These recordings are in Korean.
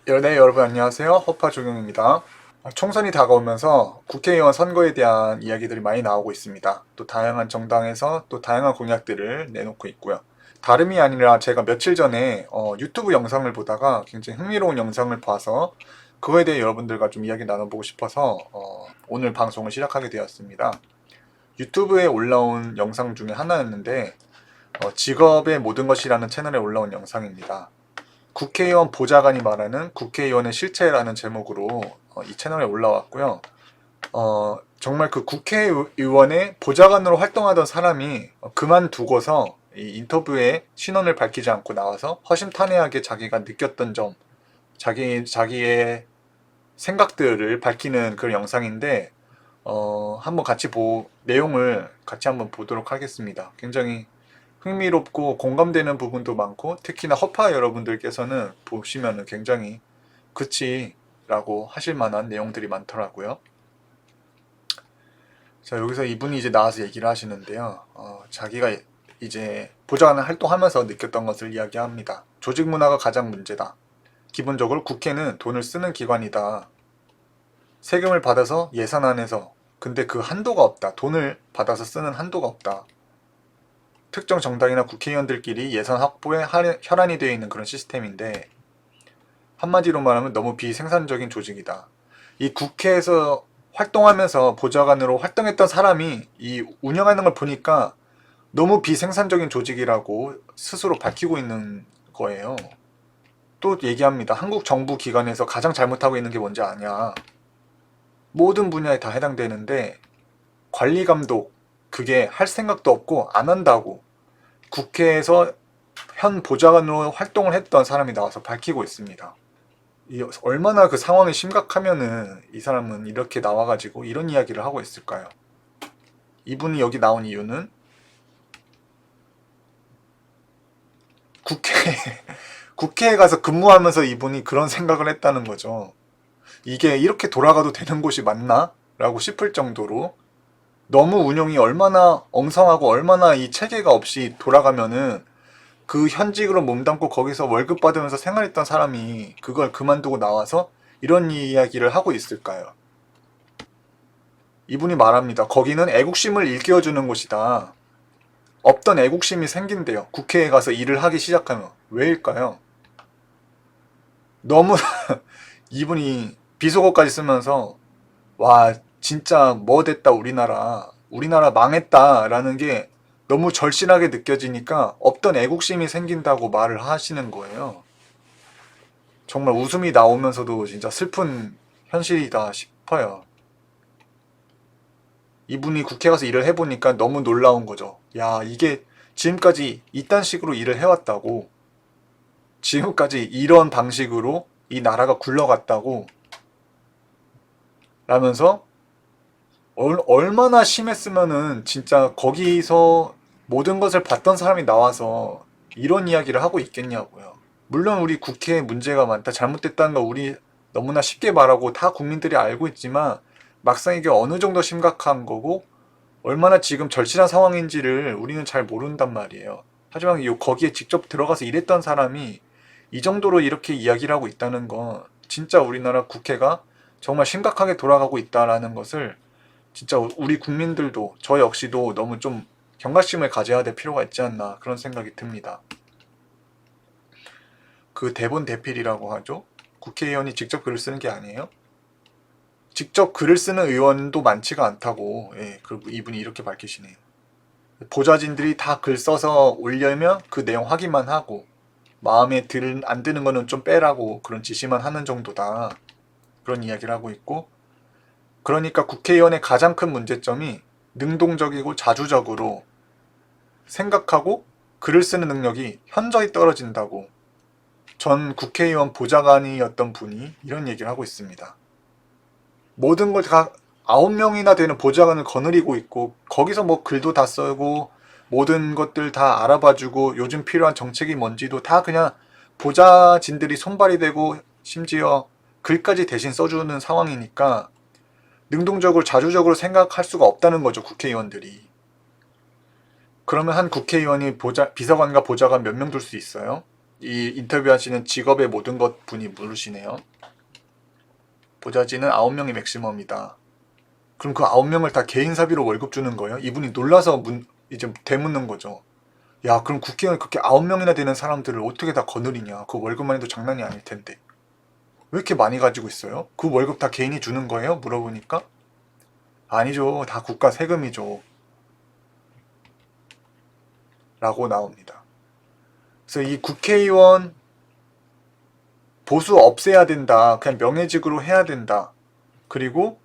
네, 여러분 안녕하세요. 허파 조경입니다. 총선이 다가오면서 국회의원 선거에 대한 이야기들이 많이 나오고 있습니다. 또 다양한 정당에서 또 다양한 공약들을 내놓고 있고요. 다름이 아니라 제가 며칠 전에 유튜브 영상을 보다가 굉장히 흥미로운 영상을 봐서 그거에 대해 여러분들과 좀 이야기 나눠보고 싶어서 오늘 방송을 시작하게 되었습니다. 유튜브에 올라온 영상 중에 하나였는데 직업의 모든 것이라는 채널에 올라온 영상입니다. 국회의원 보좌관이 말하는 국회의원의 실체라는 제목으로 이 채널에 올라왔고요. 정말 그 국회의원의 보좌관으로 활동하던 사람이 그만두고서 이 인터뷰에 신원을 밝히지 않고 나와서 허심탄회하게 자기가 느꼈던 점, 자기의 생각들을 밝히는 그런 영상인데, 한번 내용을 같이 한번 보도록 하겠습니다. 굉장히 흥미롭고 공감되는 부분도 많고, 특히나 허파 여러분들께서는 보시면 굉장히 그치 라고 하실 만한 내용들이 많더라고요. 자, 여기서 이분이 이제 나와서 얘기를 하시는데요. 자기가 이제 보좌관을 활동하면서 느꼈던 것을 이야기합니다. 조직 문화가 가장 문제다. 기본적으로 국회는 돈을 쓰는 기관이다. 세금을 받아서 예산안에서, 근데 그 한도가 없다. 돈을 받아서 쓰는 한도가 없다. 특정 정당이나 국회의원들끼리 예산 확보에 혈안이 되어 있는 그런 시스템인데, 한마디로 말하면 너무 비생산적인 조직이다. 이 국회에서 활동하면서 보좌관으로 활동했던 사람이 이 운영하는 걸 보니까 너무 비생산적인 조직이라고 스스로 밝히고 있는 거예요. 또 얘기합니다. 한국 정부 기관에서 가장 잘못하고 있는 게 뭔지 아냐. 모든 분야에 다 해당되는데 관리 감독 그게 할 생각도 없고 안 한다고 국회에서 현 보좌관으로 활동을 했던 사람이 나와서 밝히고 있습니다. 얼마나 그 상황이 심각하면은 이 사람은 이렇게 나와가지고 이런 이야기를 하고 있을까요? 이분이 여기 나온 이유는 국회, 국회에 가서 근무하면서 이분이 그런 생각을 했다는 거죠. 이게 이렇게 돌아가도 되는 곳이 맞나? 라고 싶을 정도로 너무 운영이 얼마나 엉성하고 얼마나 이 체계가 없이 돌아가면은 그 현직으로 몸담고 거기서 월급 받으면서 생활했던 사람이 그걸 그만두고 나와서 이런 이야기를 하고 있을까요? 이분이 말합니다. 거기는 애국심을 일깨워주는 곳이다. 없던 애국심이 생긴대요. 국회에 가서 일을 하기 시작하면. 왜일까요? 너무 이분이 비속어까지 쓰면서 와 진짜 뭐 됐다 우리나라 망했다라는 게 너무 절실하게 느껴지니까 없던 애국심이 생긴다고 말을 하시는 거예요. 정말 웃음이 나오면서도 진짜 슬픈 현실이다 싶어요. 이분이 국회 가서 일을 해보니까 너무 놀라운 거죠. 야, 이게 지금까지 이딴 식으로 일을 해왔다고, 지금까지 이런 방식으로 이 나라가 굴러갔다고, 라면서 얼마나 심했으면은 진짜 거기서 모든 것을 봤던 사람이 나와서 이런 이야기를 하고 있겠냐고요. 물론 우리 국회에 문제가 많다, 잘못됐다는 거 우리 너무나 쉽게 말하고 다 국민들이 알고 있지만 막상 이게 어느 정도 심각한 거고 얼마나 지금 절실한 상황인지를 우리는 잘 모른단 말이에요. 하지만 거기에 직접 들어가서 일했던 사람이 이 정도로 이렇게 이야기를 하고 있다는 건 진짜 우리나라 국회가 정말 심각하게 돌아가고 있다는 것을 진짜 우리 국민들도 저 역시도 너무 좀 경각심을 가져야 될 필요가 있지 않나 그런 생각이 듭니다. 그 대본 대필이라고 하죠. 국회의원이 직접 글을 쓰는 게 아니에요. 직접 글을 쓰는 의원도 많지가 않다고 이분이 이렇게 밝히시네요. 보좌진들이 다 글 써서 올려면 그 내용 확인만 하고 마음에 안 드는 거는 좀 빼라고 그런 지시만 하는 정도다. 그런 이야기를 하고 있고 그러니까 국회의원의 가장 큰 문제점이 능동적이고 자주적으로 생각하고 글을 쓰는 능력이 현저히 떨어진다고 전 국회의원 보좌관이었던 분이 이런 얘기를 하고 있습니다. 모든 걸 다 9명이나 되는 보좌관을 거느리고 있고 거기서 뭐 글도 다 쓰고 모든 것들 다 알아봐주고 요즘 필요한 정책이 뭔지도 다 그냥 보좌진들이 손발이 되고 심지어 글까지 대신 써주는 상황이니까 능동적으로 자주적으로 생각할 수가 없다는 거죠, 국회의원들이. 그러면 한 국회의원이 비서관과 보좌관 몇 명 둘 수 있어요? 이 인터뷰하시는 직업의 모든 것 분이 물으시네요. 보좌진은 9명이 맥시멈이다. 그럼 그 9명을 다 개인 사비로 월급 주는 거예요? 이분이 놀라서 이제 되묻는 거죠. 야, 그럼 국회의원 그렇게 9명이나 되는 사람들을 어떻게 다 거느리냐. 그 월급만 해도 장난이 아닐 텐데. 왜 이렇게 많이 가지고 있어요? 그 월급 다 개인이 주는 거예요? 물어보니까 아니죠. 다 국가 세금이죠. 라고 나옵니다. 그래서 이 국회의원 보수 없애야 된다. 그냥 명예직으로 해야 된다. 그리고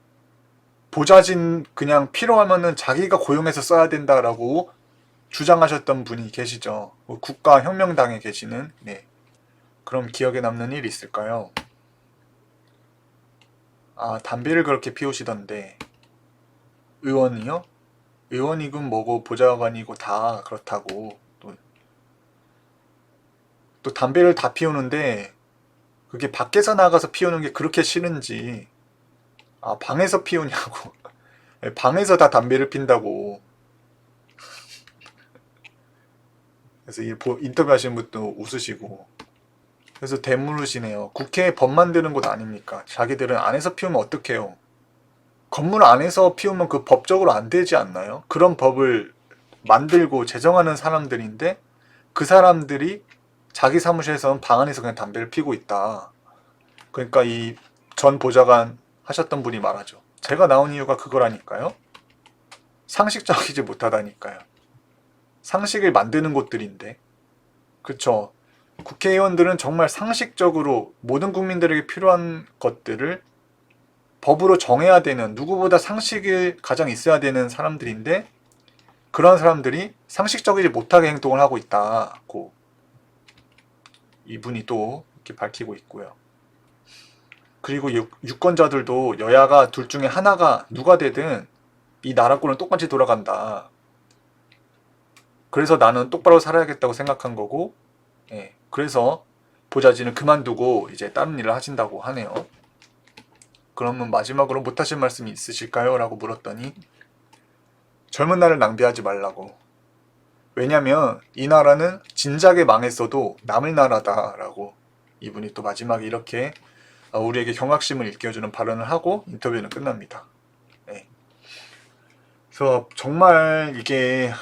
보좌진 그냥 필요하면은 자기가 고용해서 써야 된다라고 주장하셨던 분이 계시죠. 국가혁명당에 계시는. 네. 그럼 기억에 남는 일 있을까요? 아, 담배를 그렇게 피우시던데. 의원이요? 의원이군 뭐고 보좌관이고 다 그렇다고. 또 담배를 다 피우는데 그게 밖에서 나가서 피우는 게 그렇게 싫은지, 아, 방에서 피우냐고. 방에서 다 담배를 핀다고. 그래서 인터뷰 하시는 분도 웃으시고. 그래서 대물으시네요. 국회에 법 만드는 곳 아닙니까? 자기들은 안에서 피우면 어떡해요? 건물 안에서 피우면 그 법적으로 안 되지 않나요? 그런 법을 만들고 제정하는 사람들인데 그 사람들이 자기 사무실에서는 방 안에서 그냥 담배를 피고 있다. 그러니까 이 전 보좌관 하셨던 분이 말하죠. 제가 나온 이유가 그거라니까요. 상식적이지 못하다니까요. 상식을 만드는 곳들인데. 그쵸. 국회의원들은 정말 상식적으로 모든 국민들에게 필요한 것들을 법으로 정해야 되는, 누구보다 상식이 가장 있어야 되는 사람들인데 그런 사람들이 상식적이지 못하게 행동을 하고 있다고 이분이 또 이렇게 밝히고 있고요. 그리고 유권자들도 여야가 둘 중에 하나가 누가 되든 이 나라꼴은 똑같이 돌아간다. 그래서 나는 똑바로 살아야겠다고 생각한 거고, 예, 그래서 보좌진을 그만두고 이제 다른 일을 하신다고 하네요. 그러면 마지막으로 못하신 말씀이 있으실까요? 라고 물었더니 젊은 날을 낭비하지 말라고. 왜냐면 이 나라는 진작에 망했어도 남의 나라다라고 이분이 또 마지막에 이렇게 우리에게 경각심을 일깨워주는 발언을 하고 인터뷰는 끝납니다. 네. 그래서 정말 이게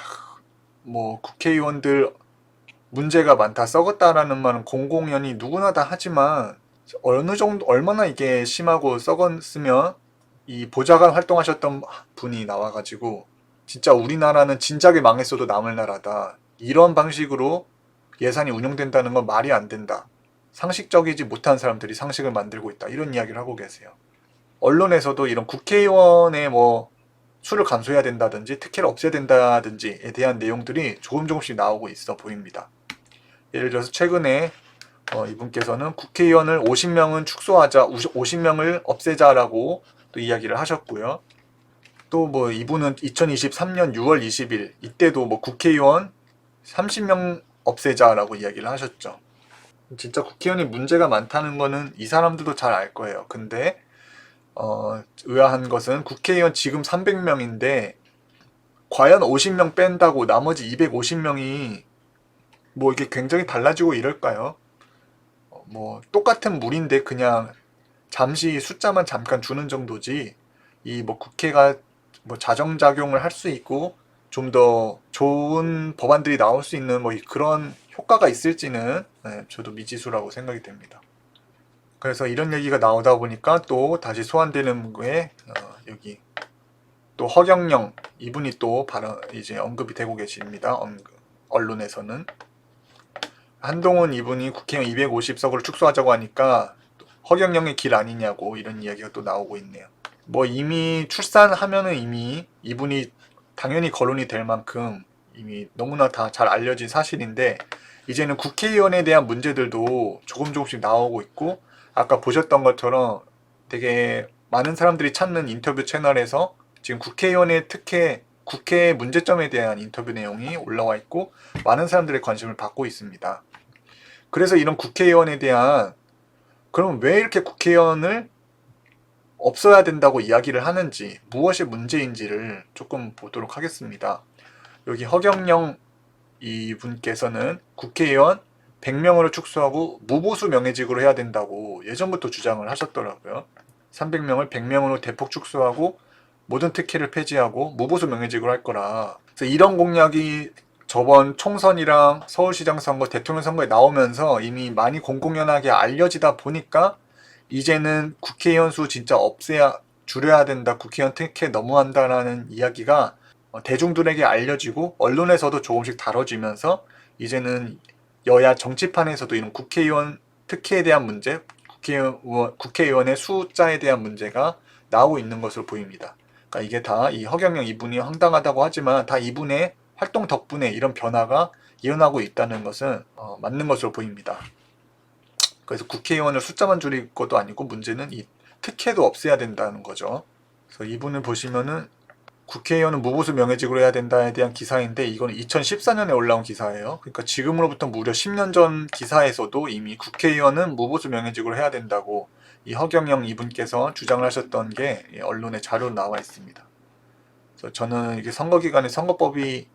뭐 국회의원들 문제가 많다, 썩었다라는 말은 공공연히 누구나 다 하지만 어느 정도 얼마나 이게 심하고 썩었으면 이 보좌관 활동하셨던 분이 나와가지고 진짜 우리나라는 진작에 망했어도 남을 나라다, 이런 방식으로 예산이 운영된다는 건 말이 안 된다, 상식적이지 못한 사람들이 상식을 만들고 있다, 이런 이야기를 하고 계세요. 언론에서도 이런 국회의원의 뭐 수를 감소해야 된다든지 특혜를 없애야 된다든지에 대한 내용들이 조금씩 나오고 있어 보입니다. 예를 들어서 최근에 이분께서는 국회의원을 50명은 축소하자, 50명을 없애자라고 또 이야기를 하셨고요. 또 뭐 이분은 2023년 6월 20일 이때도 뭐 국회의원 30명 없애자라고 이야기를 하셨죠. 진짜 국회의원이 문제가 많다는 거는 이 사람들도 잘 알 거예요. 근데 의아한 것은 국회의원 지금 300명인데 과연 50명 뺀다고 나머지 250명이 뭐 이게 굉장히 달라지고 이럴까요? 뭐 똑같은 물인데 그냥 잠시 숫자만 잠깐 주는 정도지 이 뭐 국회가 뭐 자정작용을 할 수 있고 좀 더 좋은 법안들이 나올 수 있는 뭐 그런 효과가 있을지는 저도 미지수라고 생각이 됩니다. 그래서 이런 얘기가 나오다 보니까 또 다시 소환되는 게 여기 또 허경영 이분이 또 이제 언급이 되고 계십니다. 언론에서는 한동훈 이분이 국회의원 250석을 축소하자고 하니까 허경영의 길 아니냐고 이런 이야기가 또 나오고 있네요. 뭐 이미 출산하면은 이미 이분이 당연히 거론이 될 만큼 이미 너무나 다 잘 알려진 사실인데 이제는 국회의원에 대한 문제들도 조금씩 나오고 있고 아까 보셨던 것처럼 되게 많은 사람들이 찾는 인터뷰 채널에서 지금 국회의원의 특혜, 국회 문제점에 대한 인터뷰 내용이 올라와 있고 많은 사람들의 관심을 받고 있습니다. 그래서 이런 국회의원에 대한 그럼 왜 이렇게 국회의원을 없어야 된다고 이야기를 하는지 무엇이 문제인지를 조금 보도록 하겠습니다. 여기 허경영 이분께서는 국회의원 100명으로 축소하고 무보수 명예직으로 해야 된다고 예전부터 주장을 하셨더라고요. 300명을 100명으로 대폭 축소하고 모든 특혜를 폐지하고 무보수 명예직으로 할 거라. 그래서 이런 공약이 저번 총선이랑 서울시장 선거, 대통령 선거에 나오면서 이미 많이 공공연하게 알려지다 보니까 이제는 국회의원 수 진짜 줄여야 된다, 국회의원 특혜 너무한다라는 이야기가 대중들에게 알려지고 언론에서도 조금씩 다뤄지면서 이제는 여야 정치판에서도 이런 국회의원 특혜에 대한 문제, 국회의원의 숫자에 대한 문제가 나오고 있는 것으로 보입니다. 그러니까 이게 다 이 허경영 이분이 황당하다고 하지만 다 이분의 활동 덕분에 이런 변화가 일어나고 있다는 것은 맞는 것으로 보입니다. 그래서 국회의원을 숫자만 줄일 것도 아니고 문제는 이 특혜도 없애야 된다는 거죠. 그래서 이분을 보시면은 국회의원은 무보수 명예직으로 해야 된다에 대한 기사인데 이건 2014년에 올라온 기사예요. 그러니까 지금으로부터 무려 10년 전 기사에서도 이미 국회의원은 무보수 명예직으로 해야 된다고 이 허경영 이분께서 주장을 하셨던 게 언론에 자료로 나와 있습니다. 그래서 저는 이게 선거 기간에 선거법이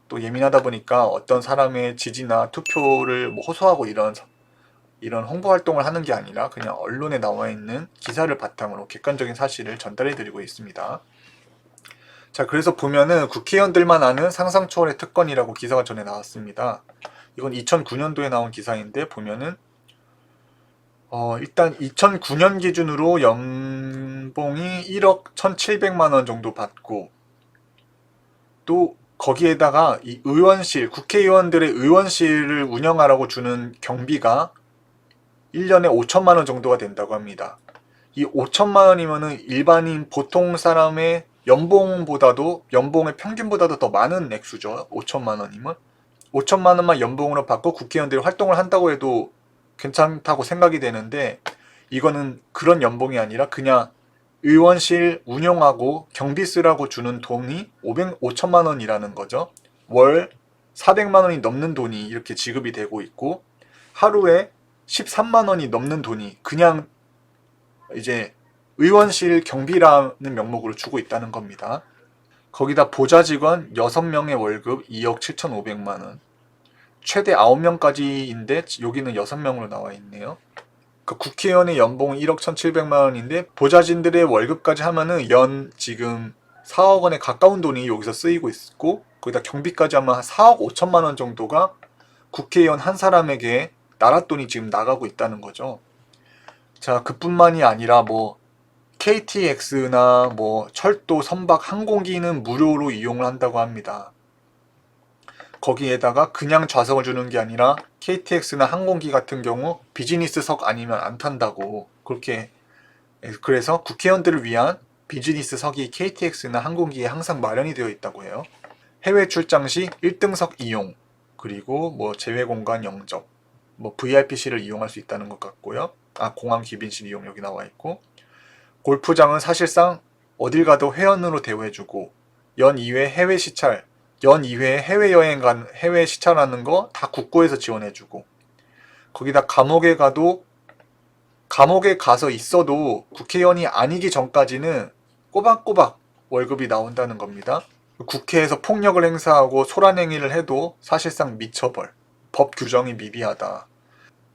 또 예민하다 보니까 어떤 사람의 지지나 투표를 뭐 호소하고 이런 홍보 활동을 하는 게 아니라 그냥 언론에 나와 있는 기사를 바탕으로 객관적인 사실을 전달해 드리고 있습니다. 자, 그래서 보면은 국회의원들만 아는 상상 초월의 특권이라고 기사가 전에 나왔습니다. 이건 2009년도에 나온 기사인데 보면은 일단 2009년 기준으로 연봉이 1억 1,700만 원 정도 받고 또 거기에다가 이 의원실, 국회의원들의 의원실을 운영하라고 주는 경비가 1년에 5천만 원 정도가 된다고 합니다. 이 5천만 원이면은 일반인 보통 사람의 연봉의 평균보다도 더 많은 액수죠. 5천만 원이면 5천만 원만 연봉으로 받고 국회의원들이 활동을 한다고 해도 괜찮다고 생각이 되는데 이거는 그런 연봉이 아니라 그냥 의원실 운영하고 경비 쓰라고 주는 돈이 5천만 원이라는 거죠. 월 400만 원이 넘는 돈이 이렇게 지급이 되고 있고 하루에 13만 원이 넘는 돈이 그냥 이제 의원실 경비라는 명목으로 주고 있다는 겁니다. 거기다 보좌 직원 6명의 월급 2억 7,500만 원. 최대 9명까지인데 여기는 6명으로 나와 있네요. 국회의원의 연봉은 1억 1,700만 원인데 보좌진들의 월급까지 하면은 연 지금 4억 원에 가까운 돈이 여기서 쓰이고 있고 거기다 경비까지 하면 한 4억 5천만 원 정도가 국회의원 한 사람에게 나랏돈이 지금 나가고 있다는 거죠. 자, 그뿐만이 아니라 뭐 KTX나 뭐 철도, 선박, 항공기는 무료로 이용을 한다고 합니다. 거기에다가 그냥 좌석을 주는 게 아니라 KTX나 항공기 같은 경우 비즈니스석 아니면 안 탄다고 그렇게 그래서 국회의원들을 위한 비즈니스석이 KTX나 항공기에 항상 마련이 되어 있다고 해요. 해외 출장 시 1등석 이용 그리고 뭐 제외 공간 영접 뭐 VIP실을 이용할 수 있다는 것 같고요. 공항 귀빈실 이용 여기 나와 있고 골프장은 사실상 어딜 가도 회원으로 대우해주고 연 2회 해외 시찰 연 2회 해외 시찰하는 거 다 국고에서 지원해주고 거기다 감옥에 가서 있어도 국회의원이 아니기 전까지는 꼬박꼬박 월급이 나온다는 겁니다. 국회에서 폭력을 행사하고 소란행위를 해도 사실상 미처벌, 법 규정이 미비하다.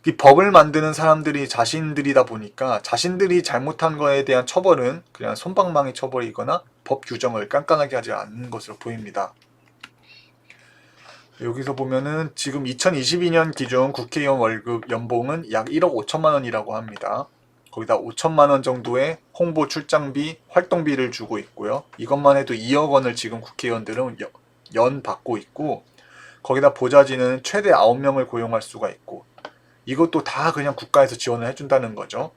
이 법을 만드는 사람들이 자신들이다 보니까 자신들이 잘못한 거에 대한 처벌은 그냥 솜방망이 처벌이거나 법 규정을 깐깐하게 하지 않는 것으로 보입니다. 여기서 보면은 지금 2022년 기준 국회의원 월급 연봉은 약 1억 5천만 원이라고 합니다. 거기다 5천만 원 정도의 홍보 출장비, 활동비를 주고 있고요. 이것만 해도 2억 원을 지금 국회의원들은 연 받고 있고 거기다 보좌진은 최대 9명을 고용할 수가 있고 이것도 다 그냥 국가에서 지원을 해준다는 거죠.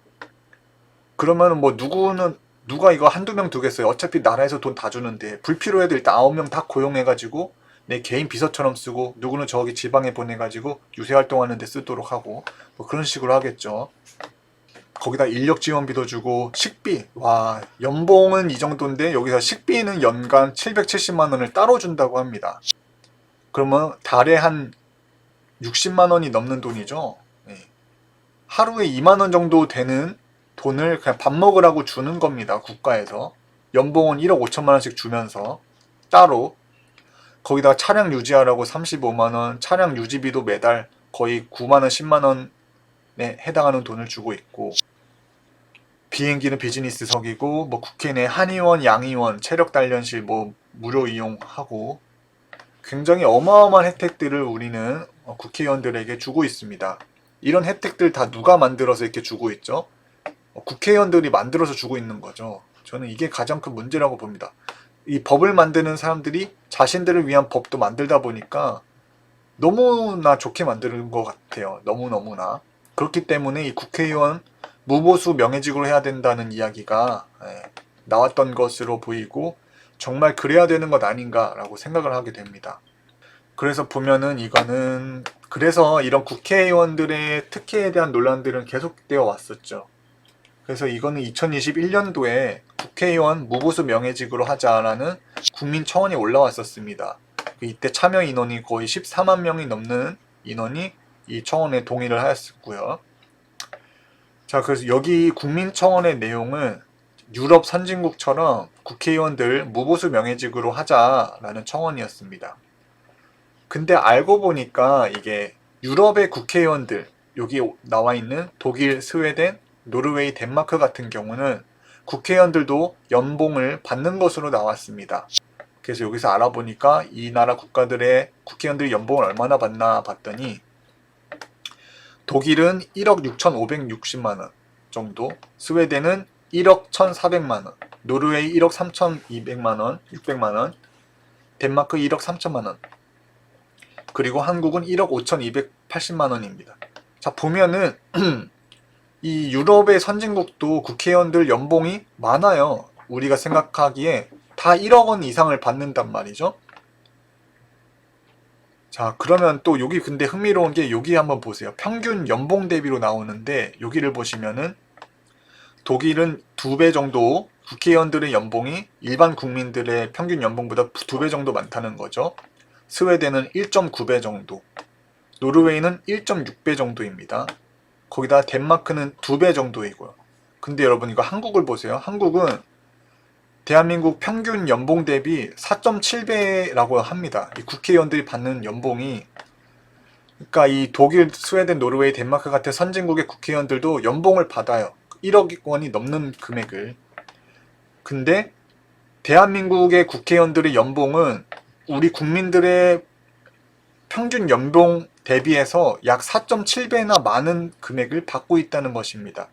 그러면은 뭐 누가 이거 한두 명 두겠어요. 어차피 나라에서 돈 다 주는데 불필요해도 일단 9명 다 고용해가지고 내 개인 비서처럼 쓰고 누구는 저기 지방에 보내가지고 유세 활동하는 데 쓰도록 하고 뭐 그런 식으로 하겠죠. 거기다 인력 지원비도 주고 식비 와 연봉은 이 정도인데 여기서 식비는 연간 770만 원을 따로 준다고 합니다. 그러면 달에 한 60만 원이 넘는 돈이죠. 하루에 2만 원 정도 되는 돈을 그냥 밥 먹으라고 주는 겁니다. 국가에서. 연봉은 1억 5천만 원씩 주면서 따로 거기다 차량 유지하라고 35만 원, 차량 유지비도 매달 거의 9만원, 10만원에 해당하는 돈을 주고 있고, 비행기는 비즈니스석이고, 뭐 국회 내 한의원, 양의원, 체력단련실 뭐 무료 이용하고, 굉장히 어마어마한 혜택들을 우리는 국회의원들에게 주고 있습니다. 이런 혜택들 다 누가 만들어서 이렇게 주고 있죠? 국회의원들이 만들어서 주고 있는 거죠. 저는 이게 가장 큰 문제라고 봅니다. 이 법을 만드는 사람들이 자신들을 위한 법도 만들다 보니까 너무나 좋게 만드는 것 같아요. 너무너무나. 그렇기 때문에 이 국회의원 무보수 명예직으로 해야 된다는 이야기가 나왔던 것으로 보이고, 정말 그래야 되는 것 아닌가라고 생각을 하게 됩니다. 그래서 보면은 이거는, 그래서 이런 국회의원들의 특혜에 대한 논란들은 계속되어 왔었죠. 그래서 이거는 2021년도에 국회의원 무보수 명예직으로 하자라는 국민청원이 올라왔었습니다. 이때 참여 인원이 거의 14만 명이 넘는 인원이 이 청원에 동의를 하였고요. 자, 그래서 여기 국민청원의 내용은 유럽 선진국처럼 국회의원들 무보수 명예직으로 하자라는 청원이었습니다. 근데 알고 보니까 이게 유럽의 국회의원들, 여기 나와 있는 독일, 스웨덴, 노르웨이, 덴마크 같은 경우는 국회의원들도 연봉을 받는 것으로 나왔습니다. 그래서 여기서 알아보니까 이 나라 국가들의 국회의원들이 연봉을 얼마나 받나 봤더니, 독일은 1억 6,560만원 정도, 스웨덴은 1억 1,400만원, 노르웨이 1억 3,200만원, 600만원, 덴마크 1억 3천만원, 그리고 한국은 1억 5,280만원입니다. 자, 보면은 이 유럽의 선진국도 국회의원들 연봉이 많아요. 우리가 생각하기에 다 1억 원 이상을 받는단 말이죠. 자, 그러면 또 여기 근데 흥미로운 게, 여기 한번 보세요. 평균 연봉 대비로 나오는데, 여기를 보시면은 독일은 2배 정도, 국회의원들의 연봉이 일반 국민들의 평균 연봉보다 2배 정도 많다는 거죠. 스웨덴은 1.9배 정도, 노르웨이는 1.6배 정도입니다. 거기다 덴마크는 2배 정도이고요. 근데 여러분 이거 한국을 보세요. 한국은 대한민국 평균 연봉 대비 4.7배라고 합니다. 이 국회의원들이 받는 연봉이. 그러니까 이 독일, 스웨덴, 노르웨이, 덴마크 같은 선진국의 국회의원들도 연봉을 받아요. 1억 원이 넘는 금액을. 근데 대한민국의 국회의원들의 연봉은 우리 국민들의 평균 연봉 대비해서 약 4.7배나 많은 금액을 받고 있다는 것입니다.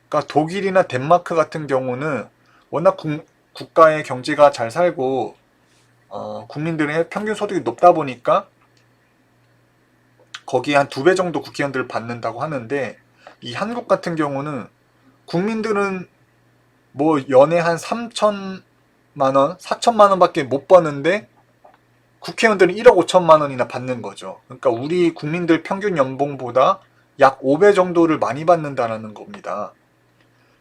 그러니까 독일이나 덴마크 같은 경우는 워낙 국가의 경제가 잘 살고 국민들의 평균 소득이 높다 보니까 거기에 한 2배 정도 국회의원들을 받는다고 하는데, 이 한국 같은 경우는 국민들은 뭐 연에 한 3천만 원, 4천만 원밖에 못 버는데 국회의원들은 1억 5천만 원이나 받는 거죠. 그러니까 우리 국민들 평균 연봉보다 약 5배 정도를 많이 받는다는 겁니다.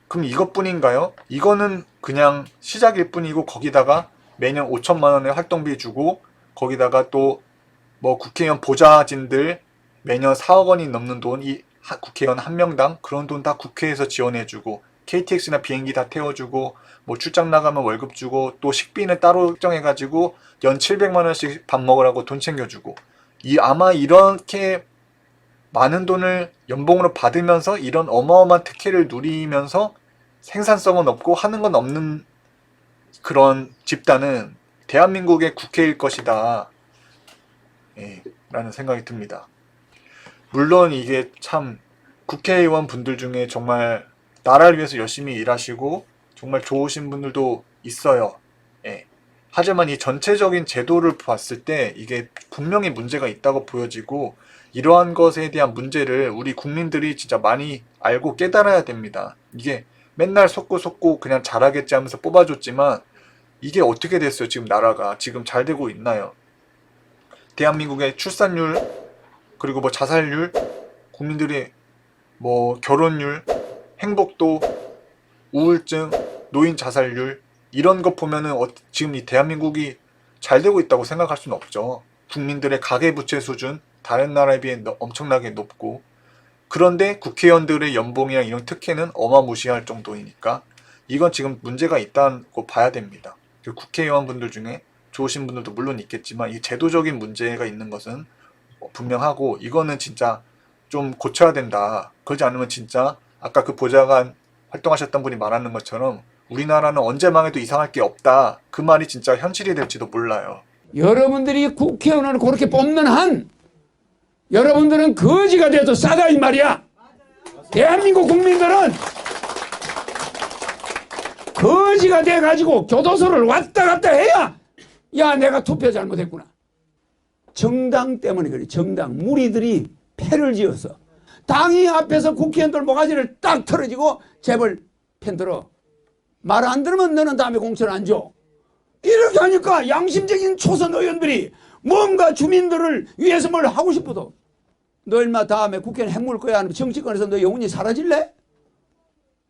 그럼 이것뿐인가요? 이거는 그냥 시작일 뿐이고, 거기다가 매년 5천만 원의 활동비 주고, 거기다가 또 뭐 국회의원 보좌진들 매년 4억 원이 넘는 돈, 이 국회의원 한 명당 그런 돈 다 국회에서 지원해주고, KTX나 비행기 다 태워주고, 뭐 출장 나가면 월급 주고, 또 식비는 따로 결정해가지고 연 700만 원씩 밥 먹으라고 돈 챙겨주고, 아마 이렇게 많은 돈을 연봉으로 받으면서 이런 어마어마한 특혜를 누리면서 생산성은 없고 하는 건 없는 그런 집단은 대한민국의 국회일 것이다, 라는 생각이 듭니다. 물론 이게 참 국회의원 분들 중에 정말 나라를 위해서 열심히 일하시고 정말 좋으신 분들도 있어요. 하지만 이 전체적인 제도를 봤을 때 이게 분명히 문제가 있다고 보여지고, 이러한 것에 대한 문제를 우리 국민들이 진짜 많이 알고 깨달아야 됩니다. 이게 맨날 속고 그냥 잘하겠지 하면서 뽑아줬지만 이게 어떻게 됐어요? 지금 나라가 지금 잘 되고 있나요? 대한민국의 출산율, 그리고 뭐 자살률, 국민들의 뭐 결혼율, 행복도, 우울증, 노인 자살률, 이런 거 보면은 지금 이 대한민국이 잘 되고 있다고 생각할 수는 없죠. 국민들의 가계부채 수준 다른 나라에 비해 엄청나게 높고, 그런데 국회의원들의 연봉이랑 이런 특혜는 어마무시할 정도이니까 이건 지금 문제가 있다고 봐야 됩니다. 국회의원분들 중에 좋으신 분들도 물론 있겠지만 이 제도적인 문제가 있는 것은 분명하고 이거는 진짜 좀 고쳐야 된다. 그러지 않으면 진짜 아까 그 보좌관 활동하셨던 분이 말하는 것처럼 우리나라는 언제 망해도 이상할 게 없다. 그 말이 진짜 현실이 될지도 몰라요. 여러분들이 국회의원을 그렇게 뽑는 한 여러분들은 거지가 돼도 싸다 이 말이야. 대한민국 국민들은 거지가 돼가지고 교도소를 왔다 갔다 해야 야 내가 투표 잘못했구나. 정당 때문에 그래. 정당 무리들이 패를 지어서 당이 앞에서 국회의원들 모가지를 딱 털어지고 재벌 편들어 말 안 들으면 너는 다음에 공천 안 줘. 이렇게 하니까 양심적인 초선 의원들이 뭔가 주민들을 위해서 뭘 하고 싶어도 너 얼마 다음에 국회는 핵물 거야 하면 정치권에서 너 영원히 사라질래?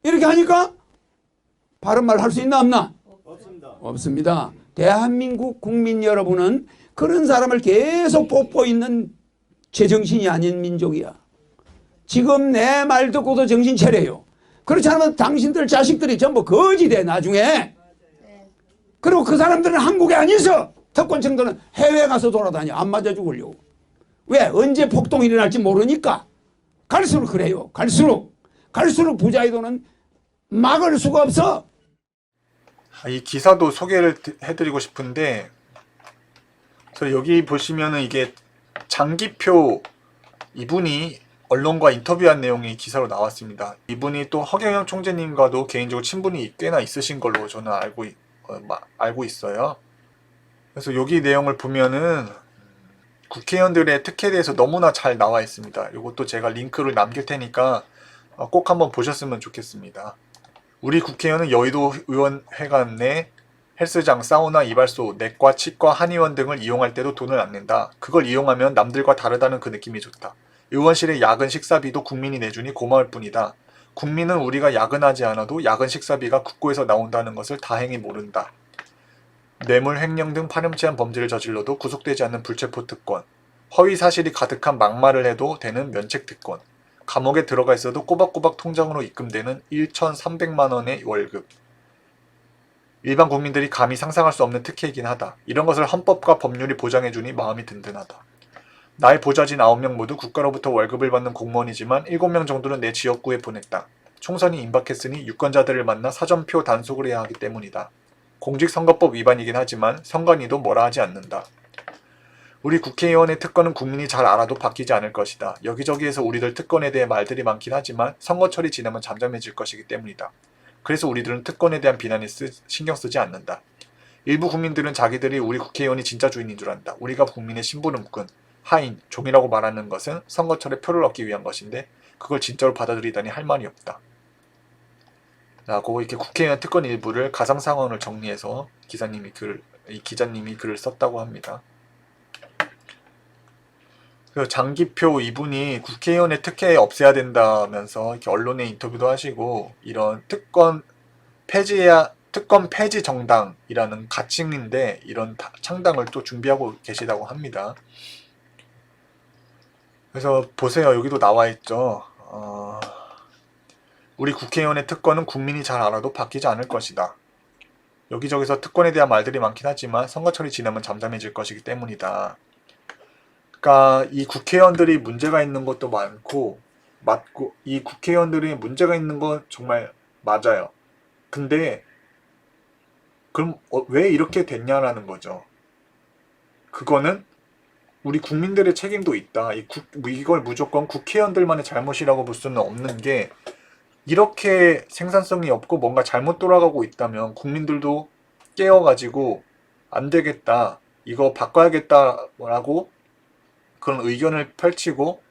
이렇게 하니까 바른 말 할 수 있나 없나? 없습니다. 없습니다. 대한민국 국민 여러분은 그런 사람을 계속 뽑고 있는 제정신이 아닌 민족이야. 지금 내 말 듣고도 정신 차려요. 그렇지 않으면 당신들 자식들이 전부 거지 돼 나중에. 그리고 그 사람들은 한국에 안 있어. 특권층들은 해외 가서 돌아다녀. 안 맞아 죽으려고. 왜? 언제 폭동이 일어날지 모르니까. 갈수록 그래요. 갈수록 부자이도는 막을 수가 없어. 이 기사도 소개를 해드리고 싶은데 여기 보시면은 이게 장기표 이분이 언론과 인터뷰한 내용이 기사로 나왔습니다. 이분이 또 허경영 총재님과도 개인적으로 친분이 꽤나 있으신 걸로 저는 알고 있어요. 그래서 여기 내용을 보면은 국회의원들의 특혜에 대해서 너무나 잘 나와 있습니다. 이것도 제가 링크를 남길 테니까 꼭 한번 보셨으면 좋겠습니다. 우리 국회의원은 여의도 의원회관 내 헬스장, 사우나, 이발소, 내과, 치과, 한의원 등을 이용할 때도 돈을 안 낸다. 그걸 이용하면 남들과 다르다는 그 느낌이 좋다. 의원실의 야근 식사비도 국민이 내주니 고마울 뿐이다. 국민은 우리가 야근하지 않아도 야근 식사비가 국고에서 나온다는 것을 다행히 모른다. 뇌물, 횡령 등 파렴치한 범죄를 저질러도 구속되지 않는 불체포 특권, 허위 사실이 가득한 막말을 해도 되는 면책 특권, 감옥에 들어가 있어도 꼬박꼬박 통장으로 입금되는 1,300만 원의 월급. 일반 국민들이 감히 상상할 수 없는 특혜이긴 하다. 이런 것을 헌법과 법률이 보장해주니 마음이 든든하다. 나의 보좌진 9명 모두 국가로부터 월급을 받는 공무원이지만 7명 정도는 내 지역구에 보냈다. 총선이 임박했으니 유권자들을 만나 사전표 단속을 해야 하기 때문이다. 공직선거법 위반이긴 하지만 선관위도 뭐라 하지 않는다. 우리 국회의원의 특권은 국민이 잘 알아도 바뀌지 않을 것이다. 여기저기에서 우리들 특권에 대해 말들이 많긴 하지만 선거철이 지나면 잠잠해질 것이기 때문이다. 그래서 우리들은 특권에 대한 비난에 신경 쓰지 않는다. 일부 국민들은 자기들이 우리 국회의원이 진짜 주인인 줄 안다. 우리가 국민의 심부름꾼, 하인, 종이라고 말하는 것은 선거철에 표를 얻기 위한 것인데 그걸 진짜로 받아들이다니 할 말이 없다. 라고 이렇게 국회의원 특권 일부를 가상상황을 정리해서 기자님이 글을 썼다고 합니다. 장기표 이분이 국회의원의 특혜 없애야 된다면서 이렇게 언론에 인터뷰도 하시고 이런 특권 폐지 정당이라는 가칭인데 이런 창당을 또 준비하고 계시다고 합니다. 그래서 보세요. 여기도 나와 있죠. 우리 국회의원의 특권은 국민이 잘 알아도 바뀌지 않을 것이다. 여기저기서 특권에 대한 말들이 많긴 하지만 선거철이 지나면 잠잠해질 것이기 때문이다. 그러니까 이 국회의원들이 문제가 있는 것도 맞고 이 국회의원들이 문제가 있는 건 정말 맞아요. 근데 그럼 왜 이렇게 됐냐라는 거죠. 그거는 우리 국민들의 책임도 있다. 이걸 무조건 국회의원들만의 잘못이라고 볼 수는 없는 게 이렇게 생산성이 없고 뭔가 잘못 돌아가고 있다면 국민들도 깨어가지고 안 되겠다. 이거 바꿔야겠다라고 그런 의견을 펼치고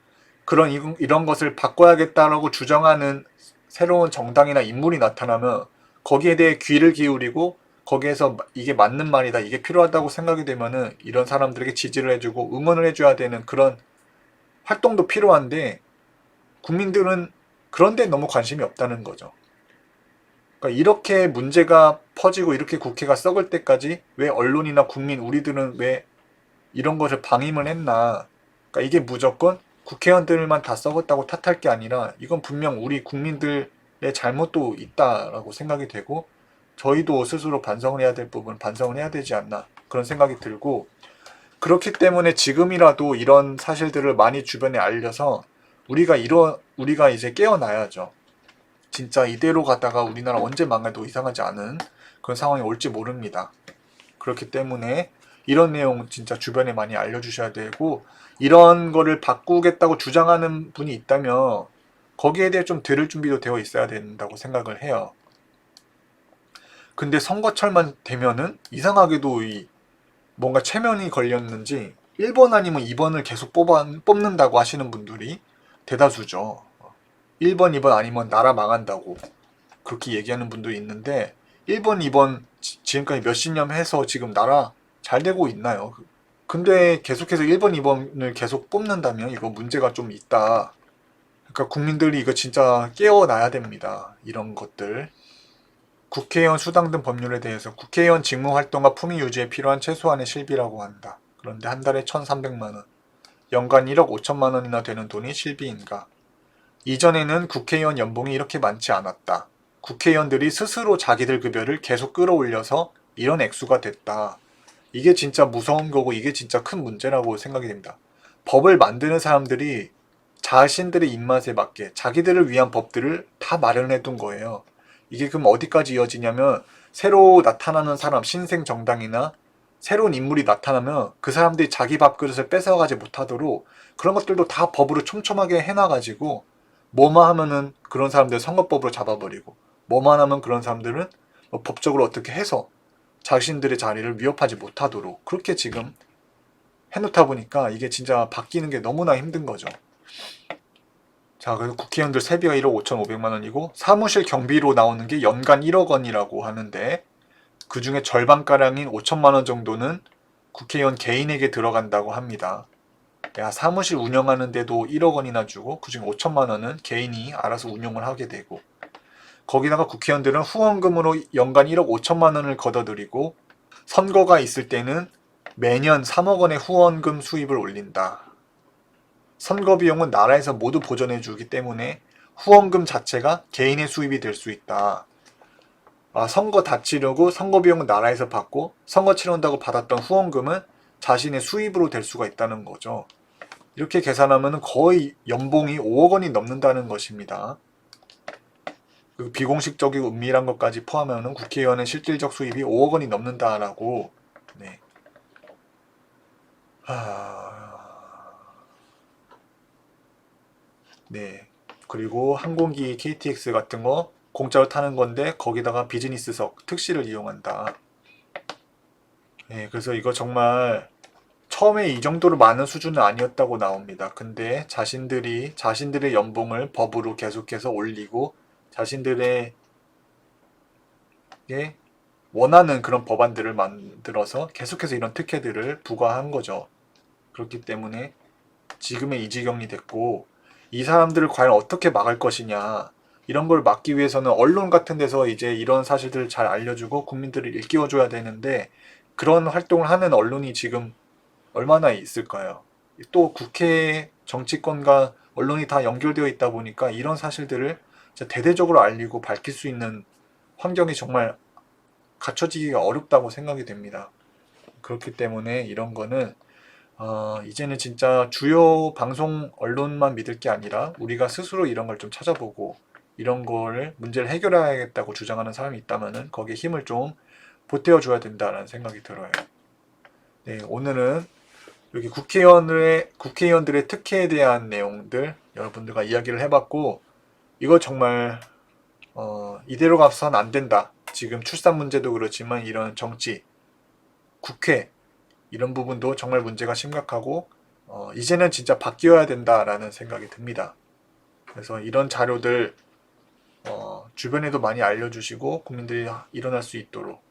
이런 것을 바꿔야겠다라고 주장하는 새로운 정당이나 인물이 나타나면 거기에 대해 귀를 기울이고 거기에서 이게 맞는 말이다, 이게 필요하다고 생각이 되면은 이런 사람들에게 지지를 해주고 응원을 해줘야 되는 그런 활동도 필요한데 국민들은 그런 데 너무 관심이 없다는 거죠. 그러니까 이렇게 문제가 퍼지고 이렇게 국회가 썩을 때까지 왜 언론이나 국민, 우리들은 왜 이런 것을 방임을 했나. 그러니까 이게 무조건 국회의원들만 다 썩었다고 탓할 게 아니라 이건 분명 우리 국민들의 잘못도 있다라고 생각이 되고 저희도 스스로 반성을 해야 될 부분 반성을 해야 되지 않나 그런 생각이 들고 그렇기 때문에 지금이라도 이런 사실들을 많이 주변에 알려서 우리가 이제 깨어나야죠. 진짜 이대로 가다가 우리나라 언제 망해도 이상하지 않은 그런 상황이 올지 모릅니다. 그렇기 때문에 이런 내용 진짜 주변에 많이 알려주셔야 되고, 이런 거를 바꾸겠다고 주장하는 분이 있다면 거기에 대해 좀 들을 준비도 되어 있어야 된다고 생각을 해요. 근데 선거철만 되면은 이상하게도 뭔가 체면이 걸렸는지 1번 아니면 2번을 계속 뽑는다고 하시는 분들이 대다수죠. 1번, 2번 아니면 나라 망한다고 그렇게 얘기하는 분도 있는데, 1번, 2번 지금까지 몇십 년 해서 지금 나라 잘 되고 있나요? 근데 계속해서 1번, 2번을 계속 뽑는다면 이거 문제가 좀 있다. 그러니까 국민들이 이거 진짜 깨어나야 됩니다. 이런 것들. 국회의원 수당 등 법률에 대해서 국회의원 직무 활동과 품위 유지에 필요한 최소한의 실비라고 한다. 그런데 한 달에 1,300만 원, 연간 1억 5천만 원이나 되는 돈이 실비인가? 이전에는 국회의원 연봉이 이렇게 많지 않았다. 국회의원들이 스스로 자기들 급여를 계속 끌어올려서 이런 액수가 됐다. 이게 진짜 무서운 거고 이게 진짜 큰 문제라고 생각이 됩니다. 법을 만드는 사람들이 자신들의 입맛에 맞게 자기들을 위한 법들을 다 마련해 둔 거예요. 이게 그럼 어디까지 이어지냐면, 새로 나타나는 사람, 신생 정당이나 새로운 인물이 나타나면 그 사람들이 자기 밥그릇을 뺏어가지 못하도록 그런 것들도 다 법으로 촘촘하게 해놔가지고, 뭐만 하면은 그런 사람들 선거법으로 잡아버리고, 뭐만 하면 그런 사람들은 법적으로 어떻게 해서 자신들의 자리를 위협하지 못하도록 그렇게 지금 해놓다 보니까 이게 진짜 바뀌는 게 너무나 힘든 거죠. 자, 그래서 국회의원들 세비가 1억 5,500만 원이고 사무실 경비로 나오는 게 연간 1억 원이라고 하는데, 그 중에 절반가량인 5천만 원 정도는 국회의원 개인에게 들어간다고 합니다. 야, 사무실 운영하는데도 1억 원이나 주고 그중에 5천만 원은 개인이 알아서 운용을 하게 되고, 거기다가 국회의원들은 후원금으로 연간 1억 5천만 원을 걷어들이고, 선거가 있을 때는 매년 3억 원의 후원금 수입을 올린다. 선거 비용은 나라에서 모두 보전해 주기 때문에 후원금 자체가 개인의 수입이 될 수 있다. 선거 다 치르고 선거 비용은 나라에서 받고 선거 치른다고 받았던 후원금은 자신의 수입으로 될 수가 있다는 거죠. 이렇게 계산하면 거의 연봉이 5억 원이 넘는다는 것입니다. 그 비공식적이고 은밀한 것까지 포함하면 국회의원의 실질적 수입이 5억 원이 넘는다라고. 네. 네. 그리고 항공기 KTX 같은 거 공짜로 타는 건데 거기다가 비즈니스석 특실을 이용한다. 네, 그래서 이거 정말 처음에 이 정도로 많은 수준은 아니었다고 나옵니다. 근데 자신들의 연봉을 법으로 계속해서 올리고 자신들의 원하는 그런 법안들을 만들어서 계속해서 이런 특혜들을 부과한 거죠. 그렇기 때문에 지금의 이 지경이 됐고, 이 사람들을 과연 어떻게 막을 것이냐, 이런 걸 막기 위해서는 언론 같은 데서 이제 이런 사실들을 잘 알려주고 국민들을 일깨워줘야 되는데, 그런 활동을 하는 언론이 지금 얼마나 있을까요? 또 국회, 정치권과 언론이 다 연결되어 있다 보니까 이런 사실들을 진짜 대대적으로 알리고 밝힐 수 있는 환경이 정말 갖춰지기가 어렵다고 생각이 됩니다. 그렇기 때문에 이런 거는 이제는 진짜 주요 방송 언론만 믿을 게 아니라 우리가 스스로 이런 걸 좀 찾아보고 이런 걸 문제를 해결해야겠다고 주장하는 사람이 있다면은 거기에 힘을 좀 보태어 줘야 된다는 생각이 들어요. 네, 오늘은 여기 국회의원들의 특혜에 대한 내용들 여러분들과 이야기를 해봤고, 이거 정말 이대로 가선 안 된다. 지금 출산 문제도 그렇지만 이런 정치, 국회 이런 부분도 정말 문제가 심각하고 이제는 진짜 바뀌어야 된다라는 생각이 듭니다. 그래서 이런 자료들 주변에도 많이 알려주시고 국민들이 일어날 수 있도록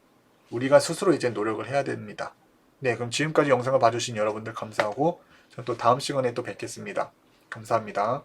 우리가 스스로 이제 노력을 해야 됩니다. 네, 그럼 지금까지 영상을 봐주신 여러분들 감사하고 저는 또 다음 시간에 또 뵙겠습니다. 감사합니다.